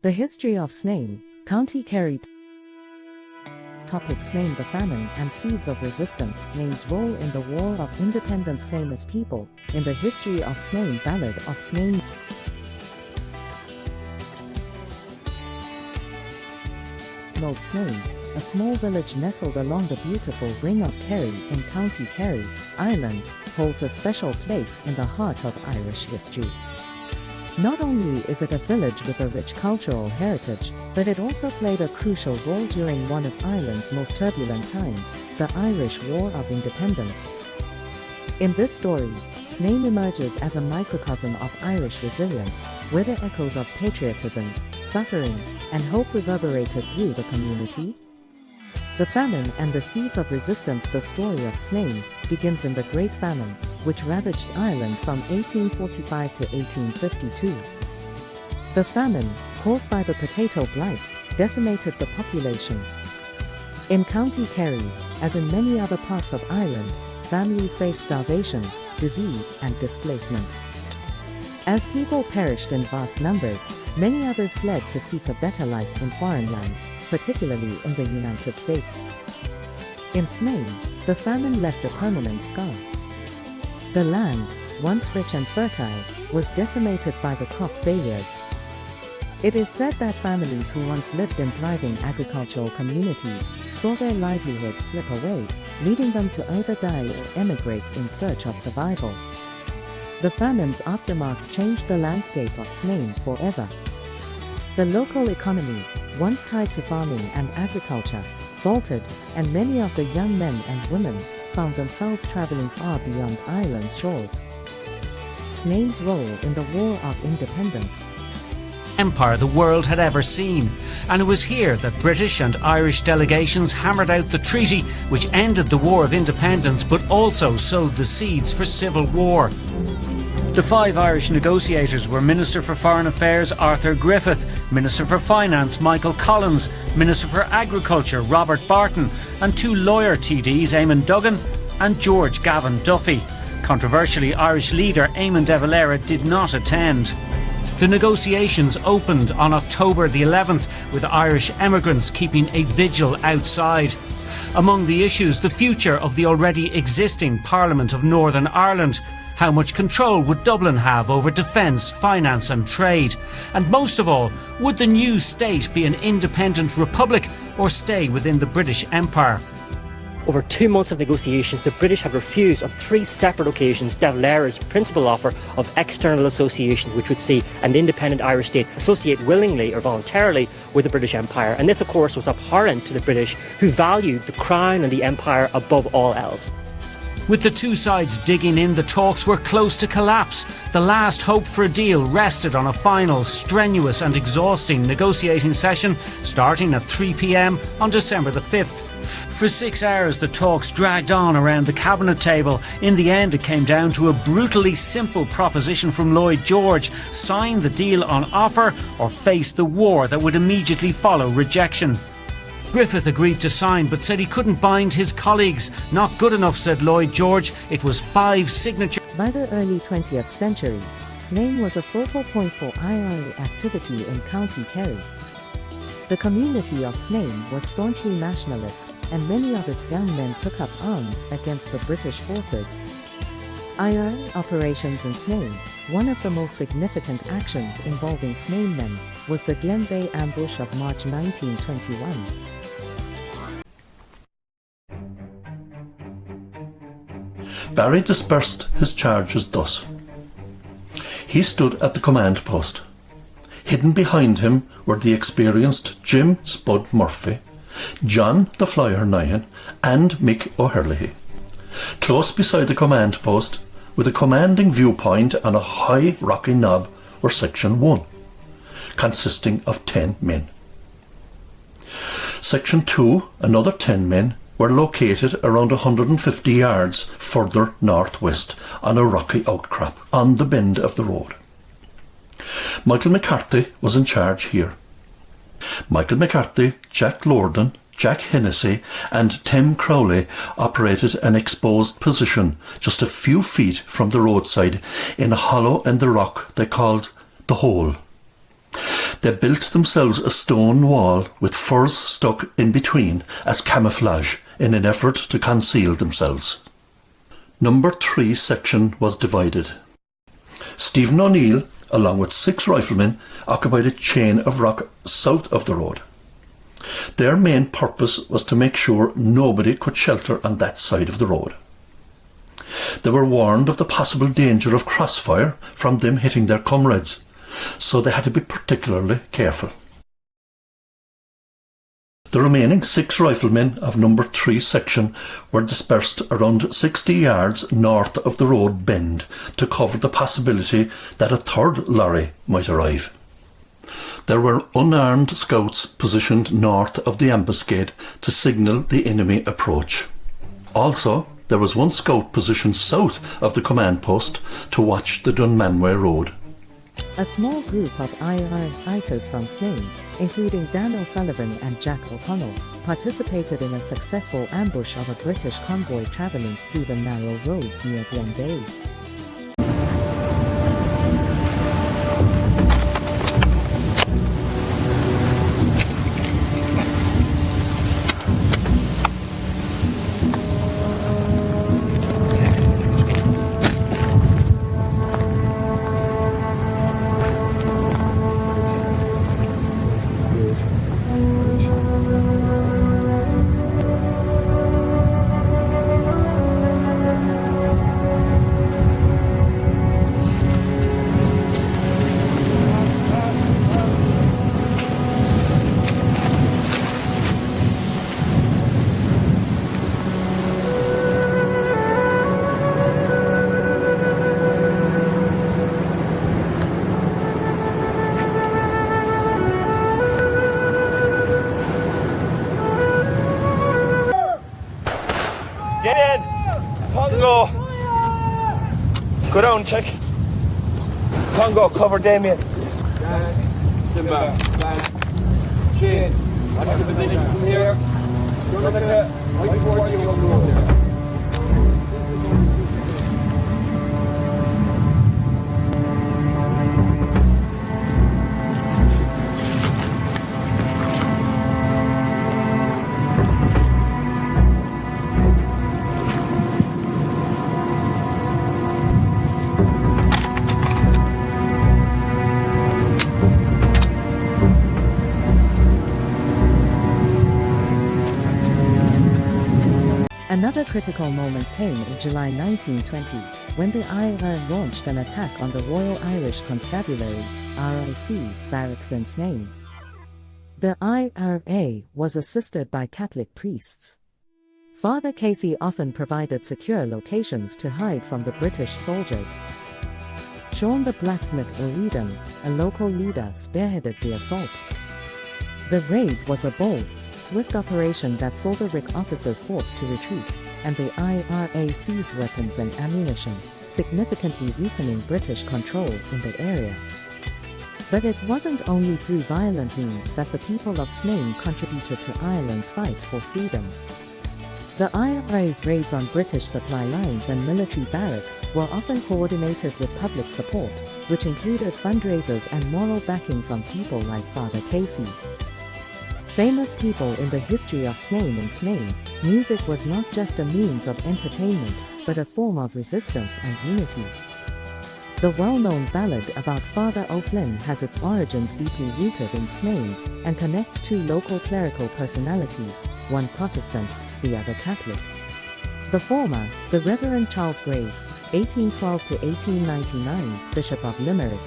The history of Sneem, County Kerry. Topics: Sneem, the famine and seeds of resistance. Sneem's role in the War of Independence. Famous people in the history of Sneem. Ballad of Sneem. Old Sneem, a small village nestled along the beautiful Ring of Kerry in County Kerry, Ireland, holds a special place in the heart of Irish history. Not only is it a village with a rich cultural heritage, but it also played a crucial role during one of Ireland's most turbulent times, the Irish War of Independence. In this story, Sneem emerges as a microcosm of Irish resilience, where the echoes of patriotism, suffering, and hope reverberated through the community. The famine and the seeds of resistance. The story of Sneem begins in the Great Famine, which ravaged Ireland from 1845 to 1852. The famine, caused by the potato blight, decimated the population. In County Kerry, as in many other parts of Ireland, families faced starvation, disease, and displacement. As people perished in vast numbers, many others fled to seek a better life in foreign lands, particularly in the United States. In Sneem, the famine left a permanent scar. The land, once rich and fertile, was decimated by the crop failures. It is said that families who once lived in thriving agricultural communities saw their livelihoods slip away, leading them to either die or emigrate in search of survival. The famine's aftermath changed the landscape of Sneem forever. The local economy, once tied to farming and agriculture, faltered, and many of the young men and women found themselves traveling far beyond Ireland's shores. Sneem's role in the War of Independence. Empire the world had ever seen, and it was here that British and Irish delegations hammered out the treaty which ended the War of Independence but also sowed the seeds for civil war. The 5 Irish negotiators were Minister for Foreign Affairs Arthur Griffith, Minister for Finance Michael Collins, Minister for Agriculture Robert Barton, and 2 lawyer TDs Eamon Duggan and George Gavin Duffy. Controversially, Irish leader Eamon de Valera did not attend. The negotiations opened on October the 11th, with Irish emigrants keeping a vigil outside. Among the issues, the future of the already existing Parliament of Northern Ireland. How much control would Dublin have over defence, finance and trade? And most of all, would the new state be an independent republic or stay within the British Empire? Over 2 months of negotiations, the British had refused on 3 separate occasions de Valera's principal offer of external association, which would see an independent Irish state associate willingly or voluntarily with the British Empire. And this, of course, was abhorrent to the British, who valued the crown and the empire above all else. With the 2 sides digging in, the talks were close to collapse. The last hope for a deal rested on a final, strenuous and exhausting negotiating session starting at 3 p.m. on December the 5th. For 6 hours the talks dragged on around the cabinet table. In the end it came down to a brutally simple proposition from Lloyd George: sign the deal on offer or face the war that would immediately follow rejection. Griffith agreed to sign but said he couldn't bind his colleagues. Not good enough, said Lloyd George. It was 5 signatures. By the early 20th century, Sneem was a focal point for IRA activity in County Kerry. The community of Sneem was staunchly nationalist, and many of its young men took up arms against the British forces. IRA operations in Sneem, one of the most significant actions involving Sneem men, was the Glen Bay ambush of March 1921. Barry dispersed his charges thus. He stood at the command post. Hidden behind him were the experienced Jim Spud Murphy, John the Flyer Nyan, and Mick O'Herlihy. Close beside the command post, with a commanding viewpoint on a high rocky knob, were Section 1, consisting of 10 men. Section 2, another 10 men, were located around 150 yards further northwest on a rocky outcrop on the bend of the road. Michael McCarthy was in charge here. Michael McCarthy, Jack Lorden, Jack Hennessy and Tim Crowley operated an exposed position just a few feet from the roadside in a hollow in the rock they called the Hole. They built themselves a stone wall with firs stuck in between as camouflage in an effort to conceal themselves. Number 3 section was divided. Stephen O'Neill, along with 6 riflemen, occupied a chain of rock south of the road. Their main purpose was to make sure nobody could shelter on that side of the road. They were warned of the possible danger of crossfire from them hitting their comrades, so they had to be particularly careful. The remaining 6 riflemen of number 3 section were dispersed around 60 yards north of the road bend to cover the possibility that a third lorry might arrive. There were unarmed scouts positioned north of the ambuscade to signal the enemy approach. Also, there was one scout positioned south of the command post to watch the Dunmanway Road. A small group of IR fighters from Sneem, including Dan O'Sullivan and Jack O'Connell, participated in a successful ambush of a British convoy travelling through the narrow roads near Glen Bay. Get in! Congo! Go down, check. Congo, cover Damien. Simba. Chin. Watch the position from here. Don't let it right before you go there. Another critical moment came in July 1920, when the IRA launched an attack on the Royal Irish Constabulary (RIC) barracks in Sneem. The IRA was assisted by Catholic priests. Father Casey often provided secure locations to hide from the British soldiers. Sean the Blacksmith O'Regan, a local leader, spearheaded the assault. The raid was a bold, swift operation that saw the RIC officers forced to retreat, and the IRA seized weapons and ammunition, significantly weakening British control in the area. But it wasn't only through violent means that the people of Sneem contributed to Ireland's fight for freedom. The IRA's raids on British supply lines and military barracks were often coordinated with public support, which included fundraisers and moral backing from people like Father Casey. Famous people in the history of Sneem and Sneem, music was not just a means of entertainment, but a form of resistance and unity. The well-known ballad about Father O'Flynn has its origins deeply rooted in Sneem and connects two local clerical personalities, one Protestant, the other Catholic. The former, the Reverend Charles Graves, 1812 to 1899, Bishop of Limerick.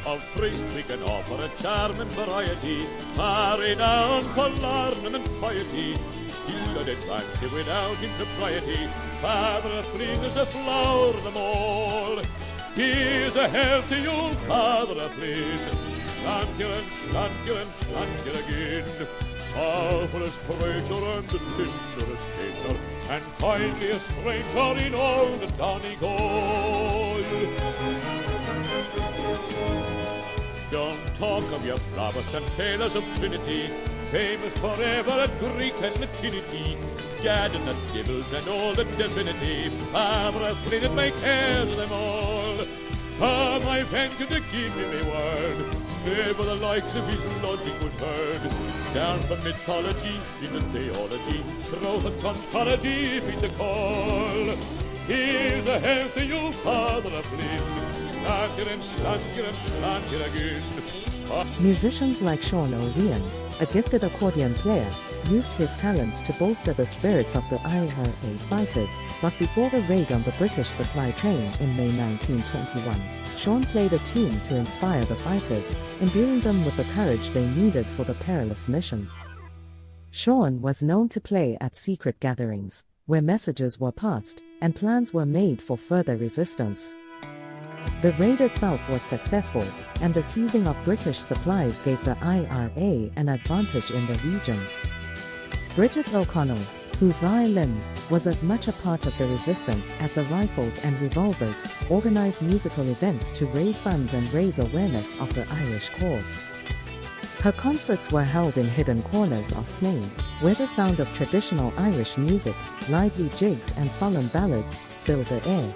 Of priest we can offer a charming variety, renowned for learning and piety. Still an advance without impropriety, Father Flynn is a flower of them all. He's a health to you, Father Flynn. Thank you again. Powerfulest preacher and the tenderest taster, and kindliest stranger in all the Donegal. Don't talk of your Protestant tailors of Trinity, famous forever at Greek and Latinity, Gad and the Gibbles and all the divinity, Abra pleaded my cares them all. Come, I venture to give me my word, never the likes of his logic was heard. Down from mythology into theology, growth and ontology beat the call. Here's a health to you, father of Flynn, slanker again. Musicians like Sean O'Ryan, a gifted accordion player, used his talents to bolster the spirits of the IRA fighters, but before the raid on the British supply train in May 1921, Sean played a tune to inspire the fighters, imbuing them with the courage they needed for the perilous mission. Sean was known to play at secret gatherings, where messages were passed and plans were made for further resistance. The raid itself was successful, and the seizing of British supplies gave the IRA an advantage in the region. Bridget O'Connell, whose violin was as much a part of the resistance as the rifles and revolvers, organized musical events to raise funds and raise awareness of the Irish cause. Her concerts were held in hidden corners of Sneem, where the sound of traditional Irish music, lively jigs and solemn ballads filled the air.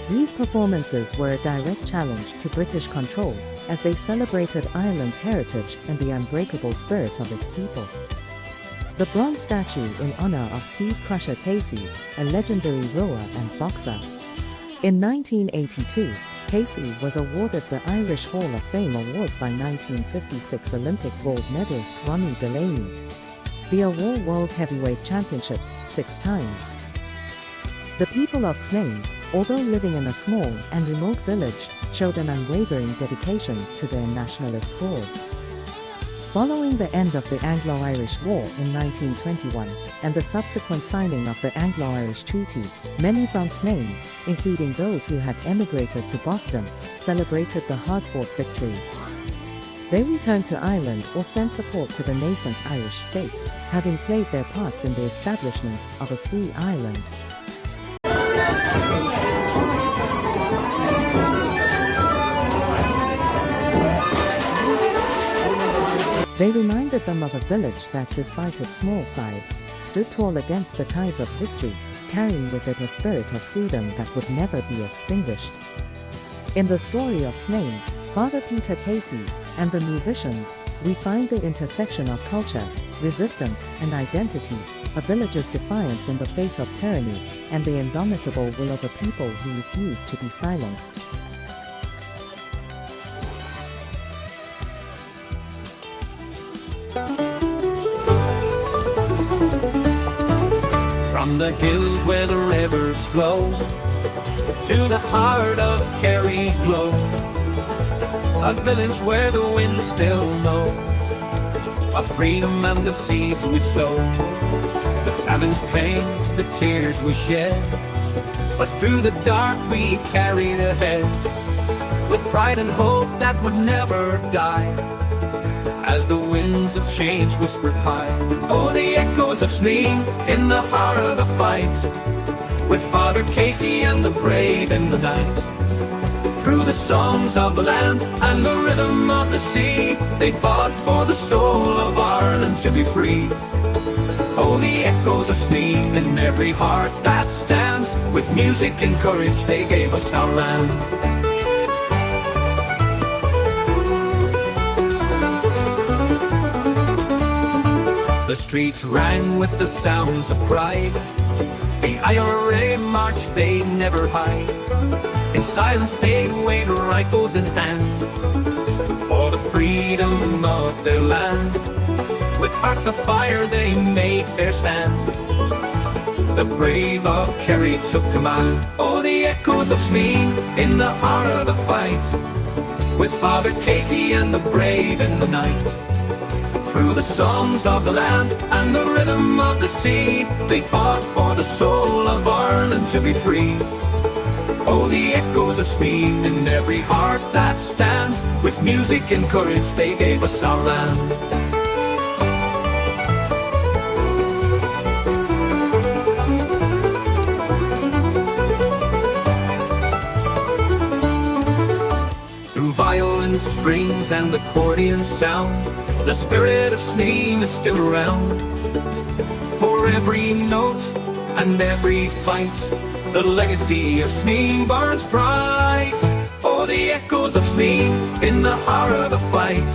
These performances were a direct challenge to British control, as they celebrated Ireland's heritage and the unbreakable spirit of its people. The bronze statue in honor of Steve Crusher Casey, a legendary rower and boxer. In 1982, Casey was awarded the Irish Hall of Fame award by 1956 Olympic gold medalist Ronnie Delaney. The award World Heavyweight Championship 6 times. The people of Sneem, although living in a small and remote village, showed an unwavering dedication to their nationalist cause. Following the end of the Anglo-Irish War in 1921 and the subsequent signing of the Anglo-Irish Treaty, many from Sneem, including those who had emigrated to Boston, celebrated the hard-fought victory. They returned to Ireland or sent support to the nascent Irish state, having played their parts in the establishment of a free Ireland. They reminded them of a village that, despite its small size, stood tall against the tides of history, carrying with it a spirit of freedom that would never be extinguished. In the story of Sneem, Father Peter Casey, and the musicians, we find the intersection of culture, resistance, and identity, a village's defiance in the face of tyranny, and the indomitable will of a people who refuse to be silenced. From the hills where the rivers flow to the heart of Kerry's glow, a village where the winds still know of freedom and the seeds we sow. The famine's pain, the tears we shed, but through the dark we carried ahead with pride and hope that would never die. As the winds of change whispered high, oh, the echoes of Sneem in the heart of the fight, with Father Casey and the brave in the night. Through the songs of the land and the rhythm of the sea, they fought for the soul of Ireland to be free. Oh, the echoes of Sneem in every heart that stands, with music and courage they gave us our land. The streets rang with the sounds of pride. The IRA march they never hide. In silence they'd wave rifles in hand for the freedom of their land. With hearts of fire they made their stand. The brave of Kerry took command. Oh, the echoes of Sneem in the heart of the fight, with Father Casey and the brave in the night. Through the songs of the land and the rhythm of the sea, they fought for the soul of Ireland to be free. Oh, the echoes of Sneem in every heart that stands, with music and courage they gave us our land. Through violin strings and accordion sound, The spirit of Sneem is still around. For every note and every fight, the legacy of Sneem burns bright. Oh, the echoes of Sneem in the heart of the fight,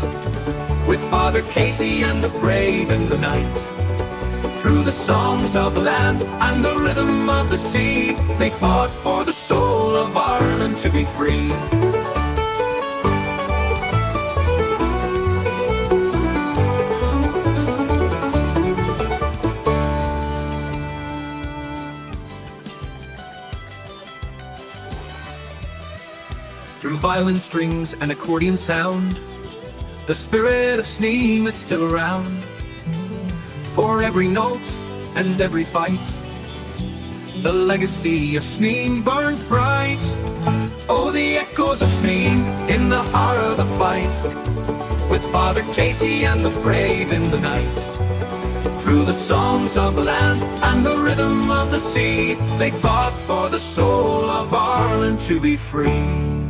with Father Casey and the brave in the night. Through the songs of the land and the rhythm of the sea, they fought for the soul of Ireland to be free. Through violin strings and accordion sound, the spirit of Sneem is still around. For every note and every fight, the legacy of Sneem burns bright. Oh, the echoes of Sneem in the heart of the fight, with Father Casey and the brave in the night. Through the songs of the land and the rhythm of the sea, they fought for the soul of Ireland to be free.